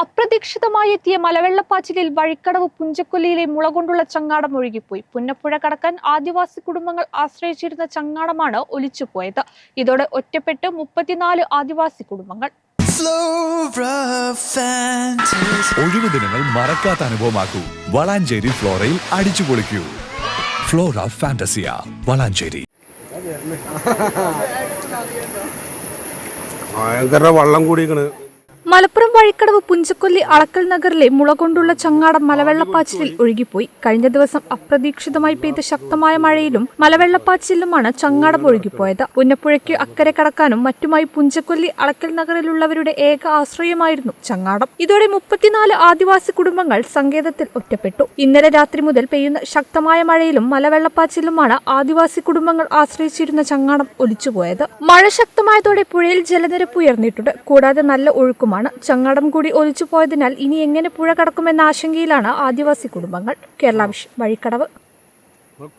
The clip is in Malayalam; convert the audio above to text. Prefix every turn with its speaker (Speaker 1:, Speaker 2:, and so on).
Speaker 1: അപ്രതീക്ഷിതമായി എത്തിയ മലവെള്ളപ്പാച്ചിലിൽ വഴിക്കടവ് പുഞ്ചക്കൊല്ലിയിലെ മുളകൊണ്ടുള്ള ചങ്ങാടം ഒഴുകിപ്പോയി. പുന്നപ്പുഴ കടക്കാൻ ആദിവാസി കുടുംബങ്ങൾ ആശ്രയിച്ചിരുന്ന ചങ്ങാടമാണ് ഒലിച്ചുപോയത്. ഇതോടെ ഒറ്റപ്പെട്ട് 34 ആദിവാസി കുടുംബങ്ങൾ.
Speaker 2: ഒഴിവു ദിനങ്ങൾ മറക്കാത്ത അനുഭവമാക്കൂ. വളാഞ്ചേരി ഫ്ലോറയിൽ അടിച്ചുപൊളിക്കൂ. Flora Fantasia Valanchery.
Speaker 3: വള്ളം കൂടിയാണ്.
Speaker 1: മലപ്പുറം വഴിക്കടവ് പുഞ്ചക്കൊല്ലി അളക്കൽ നഗറിലെ മുളകൊണ്ടുള്ള ചങ്ങാടം മലവെള്ളപ്പാച്ചിലിൽ ഒഴുകിപ്പോയി. കഴിഞ്ഞ ദിവസം അപ്രതീക്ഷിതമായി പെയ്ത ശക്തമായ മഴയിലും മലവെള്ളപ്പാച്ചിലുമാണ് ചങ്ങാടം ഒഴുകിപ്പോയത്. പുന്നപ്പുഴയ്ക്ക് അക്കരെ കടക്കാനും മറ്റുമായി പുഞ്ചക്കൊല്ലി അളക്കൽ നഗറിലുള്ളവരുടെ ഏക ആശ്രയമായിരുന്നു ചങ്ങാടം. ഇതോടെ 34 ആദിവാസി കുടുംബങ്ങൾ സങ്കേതത്തിൽ ഒറ്റപ്പെട്ടു. ഇന്നലെ രാത്രി മുതൽ പെയ്യുന്ന ശക്തമായ മഴയിലും മലവെള്ളപ്പാച്ചിലുമാണ് ആദിവാസി കുടുംബങ്ങൾ ആശ്രയിച്ചിരുന്ന ചങ്ങാടം ഒലിച്ചുപോയത്. മഴ ശക്തമായതോടെ പുഴയിൽ ജലനിരപ്പ് ഉയർന്നിട്ടുണ്ട്. കൂടാതെ നല്ല ഒഴുക്കുമാണ്. ചങ്ങാടം കൂടി ഒലിച്ചുപോയതിനാൽ ഇനി എങ്ങനെ പുഴ കടക്കുമെന്ന ആശങ്കയിലാണ് ആദിവാസി കുടുംബങ്ങൾ. കേരള വിഷൻ, വഴിക്കടവ്.